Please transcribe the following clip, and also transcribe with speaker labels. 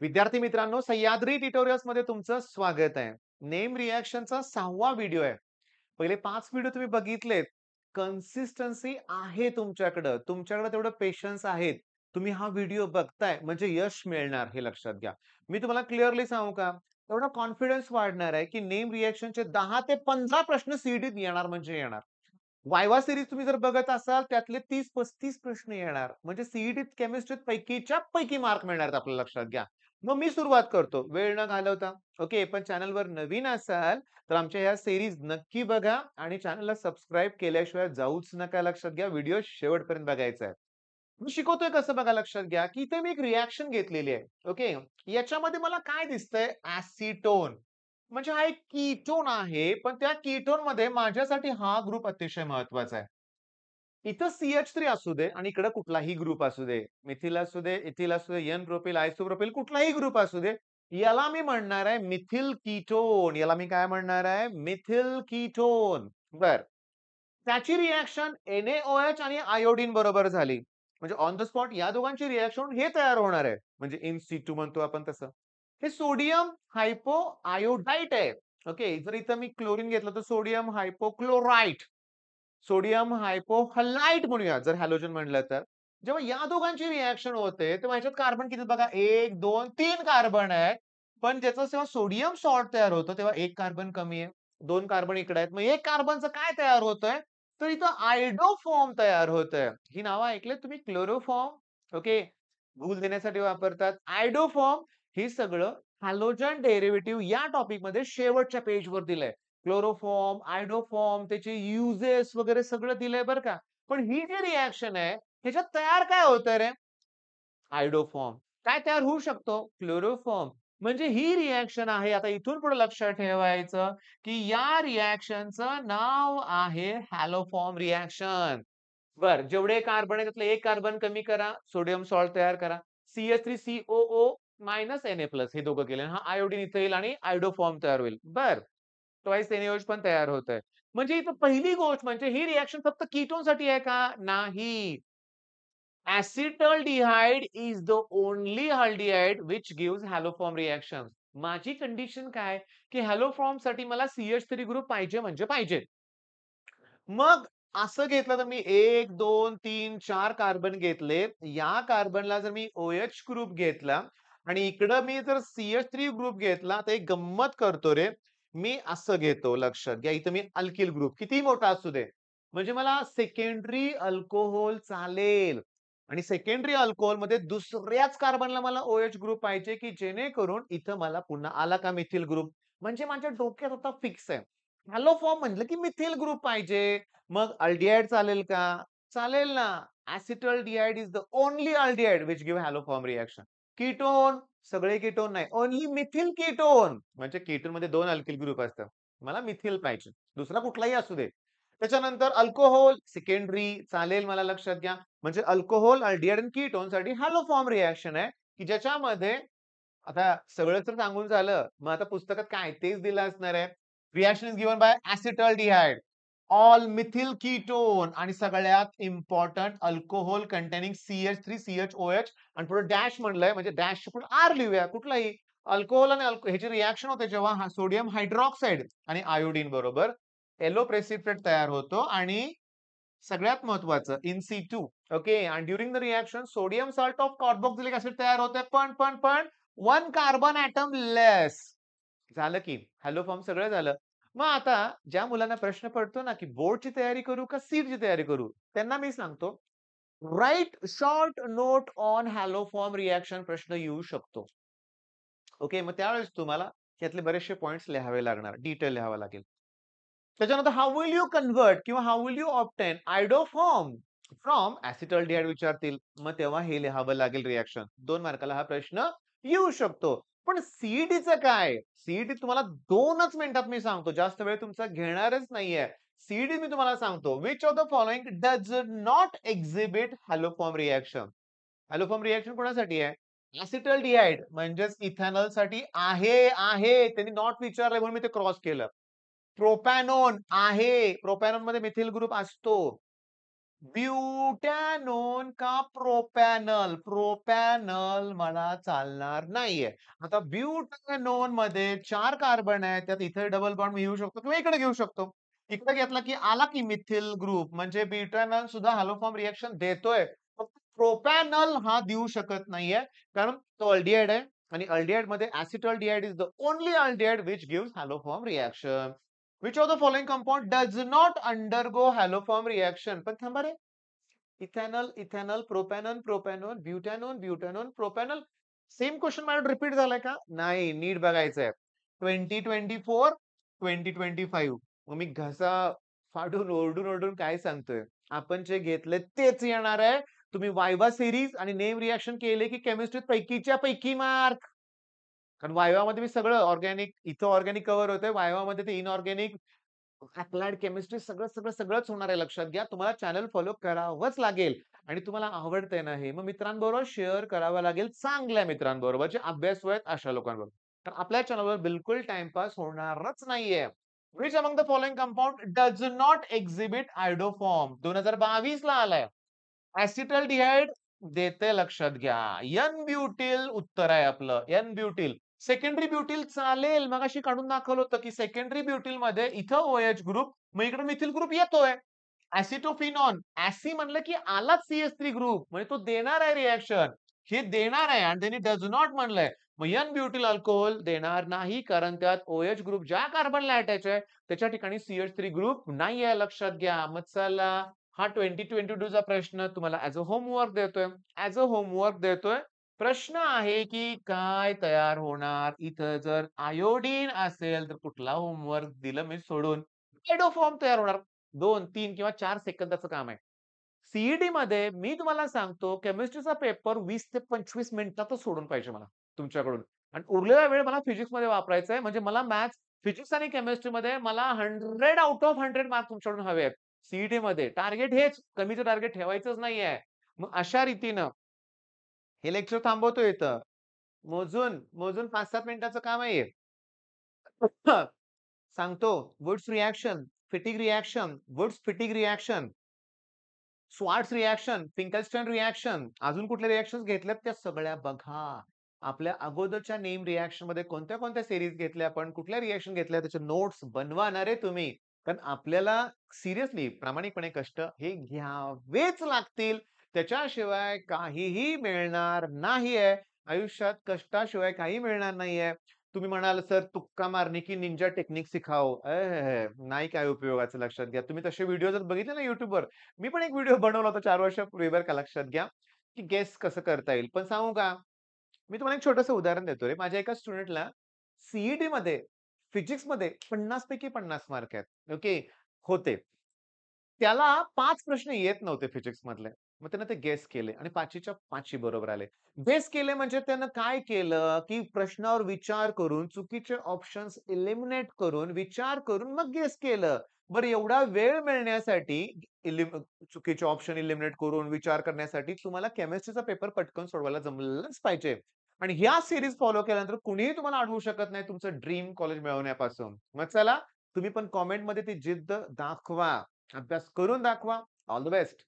Speaker 1: विद्यार्थी मित्रांनो, सह्याद्री ट्युटोरियल्स मध्ये तुमचं स्वागत आहे. नेम रिएक्शनचा 6वा व्हिडिओ आहे. पहिले 5 व्हिडिओ तुम्ही बघितलेत. कन्सिस्टन्सी आहे तुमच्याकडं. तुमच्याकडे तेवढं पेशन्स आहेत. तुम्ही हा व्हिडिओ बघताय म्हणजे यश मिळणार हे लक्षात घ्या. मी तुम्हाला क्लिअरली सांगू का? एवढा कॉन्फिडन्स वाढणार आहे, की नेम रिएक्शनचे 10 ते 15 प्रश्न सीईटीत येणार म्हणजे येणार. वायवा सीरीज तुम्ही जर बघत असाल त्यातले 30-35 प्रश्न येणार. म्हणजे सीईटीत केमिस्ट्रीत पैकीच्या पैकी मार्क मिळणार आहेत आपल्या लक्षात घ्या. मग मी सुरुवात करतो वेळ न घालवता. ओके, पण चॅनलवर नवीन असाल तर आमच्या ह्या सीरीज नक्की बघा आणि चॅनलला सबस्क्राईब केल्याशिवाय जाऊच नका. लक्षात घ्या, व्हिडिओ शेवटपर्यंत बघायचा आहे. मी शिकवतोय कसं बघा लक्षात घ्या, की इथे मी एक रिएक्शन घेतलेली आहे. ओके, याच्यामध्ये मला काय दिसतंय ॲसिटोन. म्हणजे हा एक कीटोन आहे, पण त्या कीटोन मध्ये माझ्यासाठी हा ग्रुप अतिशय महत्वाचा आहे. इथं CH3 असू दे आणि इकडे कुठलाही ग्रुप असू दे. मिथिल असू दे, इथिल असू दे, एन प्रोपिल, आयसोप्रोपिल कुठलाही ग्रुप असू दे. याला मी म्हणणार आहे मिथिल कीटोन. याला मी काय म्हणणार आहे? Methyl ketone. बरं. त्याची रिएक्शन NaOH आणि आयोडीन बरोबर झाली. म्हणजे ऑन द स्पॉट या दोघांची रिएक्शन हे तयार होणार आहे. म्हणजे इन सिटू म्हणतो आपण तसं. हे सोडियम हायपो आयोडाइट आहे. ओके. जर इथं मी क्लोरीन घेतलं तर सोडियम हायपोक्लोराइट. सोडियम हायपोहलाइट म्हणूया जर हॅलोजन म्हणलं तर. जेव्हा या दोघांची रिएक्शन होते तेव्हा ह्याच्यात कार्बन किती बघा 1, 2, 3 कार्बन आहेत. पण ज्याचं जेव्हा सोडियम सॉल्ट तयार होतं तेव्हा 1 कार्बन कमी आहे. 2 कार्बन इकडे आहेत. मग 1 कार्बनचं काय तयार होतंय? तर इथं आयडोफॉर्म तयार होतंय. ही नावं ऐकलेत तुम्ही? Chloroform, okay. भूल देण्यासाठी वापरतात. आयडोफॉर्म हे सगळं हॅलोजन डेरिव्हेटिव्ह या टॉपिकमध्ये शेवटच्या पेजवर दिलंय. क्लोरोफॉर्म, आयडोफॉर्म, त्याचे युजेस वगैरे सगळं दिलंय बरं का. पण ही जी रिएक्शन आहे, ह्याच्यात तयार काय होतंय रे? आयडोफॉर्म. काय तयार होऊ शकतो? क्लोरोफॉर्म. म्हणजे ही रिएक्शन आहे. आता इथून पुढे लक्षात ठेवायचं, की या रिएक्शनचं नाव आहे हॅलोफॉर्म रिएक्शन. बरं, जेवढे कार्बन आहे त्यातलं 1 कार्बन कमी करा, सोडियम सॉल्ट तयार करा. CH3COO Na+ हे दोघं केले. हा आयोडीन इथं येईल आणि आयडोफॉर्म तयार होईल. बरं. ट्वाइस NaOH पण तयार होतंय. म्हणजे इथं पहिली गोष्ट म्हणजे ही रिएक्शन फक्त कीटोनसाठी आहे का? नाही. Acetaldehyde is the only aldehyde which gives haloform reactions. माझी कंडिशन काय? की हॅलोफॉर्म साठी मला CH3 ग्रुप पाहिजे म्हणजे पाहिजे. मग असं घेतलं तर मी 1, 2, 3, 4 कार्बन घेतले. या कार्बनला जर मी OH ग्रुप घेतला आणि इकडं मी जर CH3 ग्रुप घेतला, तर एक गंमत करतो रे. मी असं घेतो लक्षात घ्या. इथं मी अल्किल ग्रुप कितीही मोठा असू दे. म्हणजे मला सेकंडरी अल्कोहोल चालेल आणि सेकंडरी अल्कोहोलमध्ये दुसऱ्याच कार्बनला मला OH ग्रुप पाहिजे, की जेणेकरून इथं मला पुन्हा आला का मिथिल ग्रुप. म्हणजे माझ्या डोक्यात आता फिक्स आहे. हॅलोफॉर्म म्हटलं की मिथिल ग्रुप पाहिजे. मग अल्डिहाइड चालेल का? चालेल ना. acetaldehyde is the only aldehyde which give haloform reaction. Ketone, सगळे कीटोन नाही. Only methyl ketone. म्हणजे कीटोनमध्ये 2 अल्किल ग्रुप असतात. मला मिथिल पाहिजे. दुसरा कुठलाही असू दे. त्याच्यानंतर अल्कोहोल सेकंडरी चालेल मला लक्षात घ्या. म्हणजे अल्कोहोल, अल्डिहाइड आणि कीटोनसाठी हॅलोफॉर्म रिएक्शन आहे, की ज्याच्यामध्ये आता सगळं तर सांगून झालं. मग आता पुस्तकात काय तेच दिलं असणार आहे. रिएक्शन इस given bye acetaldehyde, all methyl ketone आणि सगळ्यात important alcohol containing CH3 CHOH आणि पुढे डॅश म्हणलंय म्हणजे डॅशच्या पुढे R लिहूया कुठलाही. अल्कोहोल आणि ह्याची रिएक्शन होते जेव्हा हा सोडियम हायड्रॉक्साइड आणि आयोडीन बरोबर येलो प्रेसिपिटेट तयार होतो आणि सगळ्यात महत्वाचं इन सिटू ओके आणि during the reaction sodium salt of carboxylic acid तयार होते पण 1 कार्बन ॲटम लेस. झालं की हॅलोफॉर्म सगळं झालं. मग आता ज्या मुलांना प्रश्न पडतो ना, की बोर्डची तयारी करू का सीटची तयारी करू? त्यांना मी सांगतो, right short note on haloform reaction प्रश्न येऊ शकतो. ओके, मग त्यावेळेस तुम्हाला यातले बरेचसे पॉइंट्स लिहावे लागणार, डिटेल लिहावं लागेल. त्याच्यानंतर हाऊ विल यू कन्व्हर्ट किंवा how will you obtain iodoform from acetaldehyde विचारतील. मग तेव्हा हे लिहावं लागेल रिएक्शन. 2 मार्काला हा प्रश्न येऊ शकतो. पण सीईटीचं काय? सीईटी तुम्हाला 2च मिनिटात मी सांगतो. जास्त वेळ तुमचा घेणारच नाहीये. सीईटी मी तुम्हाला सांगतो. Which of the following does not exhibit haloform reaction? Haloform reaction कोणासाठी आहे? ॲसिटल्डिहाइड म्हणजेच इथेनॉलसाठी आहे. त्यांनी नॉट विचारलंय म्हणून मी ते क्रॉस केलं. प्रोपॅनॉन आहे. प्रोपॅनॉन मध्ये मिथिल ग्रुप असतो. ब्युटॅनोन का प्रोपॅनल? प्रोपॅनल मला चालणार नाहीये. आता ब्युटॅनोन मध्ये 4 कार्बन आहेत. त्यात इथे डबल बॉन्ड मी घेऊ शकतो किंवा इकडे घेऊ शकतो. इकडे घेतला की आला की मिथिल ग्रुप म्हणजे ब्युटॅनॉल सुद्धा हॅलोफॉर्म रिएक्शन देतोय. फक्त प्रोपॅनल हा देऊ शकत नाहीये. कारण तो अल्डिहाइड आहे आणि अल्डिहाइडमध्ये acetaldehyde is the only aldehyde which gives haloform reaction. Which of the following compound does not undergo haloform reaction? पण थांबा रे. Ethanol, ethanol, propanol, propanol, butanol, butanol, propanol. Same question मला रिपीट झालाय का? नाही, नीट बघायचंय. 2024, 2025. मग मी घसा फाडून ओरडून काय सांगतोय? आपण जे घेतले तेच येणार आहे. तुम्ही वायवा सिरीज आणि नेम रिएक्शन केले की केमिस्ट्रीत पैकीच्या पैकी मार्क. कारण वायवामध्ये मी सगळं ऑर्गॅनिक इथं ऑर्गॅनिक कव्हर होतंय. वायवामध्ये ते इनऑर्गॅनिक, अप्लाइड केमिस्ट्री सगळंच होणार आहे. लक्षात घ्या. तुम्हाला चॅनल फॉलो करावंच लागेल आणि तुम्हाला आवडतंय ना हे, मग मित्रांबरोबर शेअर करावं लागेल. चांगल्या मित्रांबरोबर जे अभ्यासू आहेत अशा लोकांबरोबर. तर आपल्या चॅनलवर बिलकुल टाईमपास होणारच नाहीये. Which among the following compound does not exhibit iodoform? 2022 ला आलाय. ॲसिटल्डिहाइड देते लक्षात घ्या. एन ब्युटिल उत्तर आहे आपलं. एन ब्युटिल. सेकंडरी ब्युटिल चालेल. मगाशी काढून दाखवलं होतं, की सेकंडरी ब्युटिल मध्ये इथं OH ग्रुप, मग इकडे मिथिल ग्रुप येतोय. ॲसिटोफिनॉन, ॲसी म्हणलं की आलाच CH3 ग्रुप म्हणजे तो देणार आहे रिएक्शन. हे देणार आहे आणि त्यांनी डज नॉट म्हणलंय. मग एन ब्युटिल अल्कोहोल देणार नाही कारण त्यात OH ग्रुप ज्या कार्बनला अटॅच आहे त्याच्या ठिकाणी CH3 ग्रुप नाहीये लक्षात घ्या. मग चला हा 2022 चा प्रश्न तुम्हाला ॲज अ होमवर्क देतोय. ॲज अ होमवर्क देतोय. प्रश्न आहे की काय तयार होणार? इथं जर आयोडीन असेल तर कुठला होमवर्क दिलं मी सोडून फॉर्म तयार होणार. 2, 3 किंवा 4 सेकंदाचं काम आहे. सीईटी मध्ये मी तुम्हाला सांगतो केमिस्ट्रीचा पेपर 20 ते 25 मिनिटातच सोडून पाहिजे मला तुमच्याकडून. आणि उरलेला वेळ मला फिजिक्समध्ये वापरायचा आहे. म्हणजे मला मॅथ्स, फिजिक्स आणि केमिस्ट्रीमध्ये मला 100 आउट ऑफ 100 मार्क तुमच्याकडून हवे आहेत. सीईटीमध्ये टार्गेट हेच, कमीचं टार्गेट ठेवायचंच नाहीये. मग अशा रीतीनं हे लेक्चर थांबवतो इथं. मोजून 5-7 मिनिटाचं काम आहे हे. सांगतो. Wurtz reaction, Fittig reaction, Wurtz Fittig reaction, Swarts reaction, Finkelstein reaction, अजून कुठल्या रिएक्शन्स घेतल्यात त्या सगळ्या बघा. आपल्या अगोदरच्या नेम रिएक्शन मध्ये कोणत्या सीरीज घेतल्या आपण, कुठल्या रिएक्शन घेतल्या त्याचे नोट्स बनवा ना रे तुम्ही. कारण आपल्याला सिरियसली प्रामाणिकपणे कष्ट हे घ्यावेच लागतील. त्याच्याशिवाय काहीही मिळणार नाहीये. आयुष्यात कष्टाशिवाय काही मिळणार नाहीये. तुम्ही म्हणाल सर तुक्का मारने की निंजा टेक्निक सिखाओ. नाही काय उपयोगाचं लक्षात घ्या. तुम्ही तसे व्हिडिओ जर बघितले ना YouTubeवर, मी पण एक व्हिडिओ बनवला होता 4 वर्षापूर्वी बरं का लक्षात घ्या, की गेस कसं करता येईल. पण सांगू का? मी तुम्हाला एक छोटंसं उदाहरण देतो रे. माझ्या एका स्टुडंटला सीईटीमध्ये फिजिक्समध्ये 50 पैकी 50 मार्क आहेत. ओके. होते. त्याला 5 प्रश्न येत नव्हते फिजिक्समधले. मग त्यानं ते गेस केले आणि 5च्या 5 बरोबर आले. गेस केले म्हणजे त्यानं काय केलं, की प्रश्नावर विचार करून, चुकीचे ऑप्शन्स एलिमिनेट करून, विचार करून मग गेस केलं. बरं एवढा वेळ मिळण्यासाठी चुकीचे ऑप्शन एलिमिनेट करून विचार करण्यासाठी तुम्हाला केमिस्ट्रीचा पेपर पटकन सोडवायला जमलंच पाहिजे. आणि ह्या सीरीज फॉलो केल्यानंतर कुणीही तुम्हाला अडवू शकत नाही तुमचं ड्रीम कॉलेज मिळवण्यापासून. मग चला तुम्ही पण कॉमेंटमध्ये ती जिद्द दाखवा. अभ्यास करून दाखवा. All the best.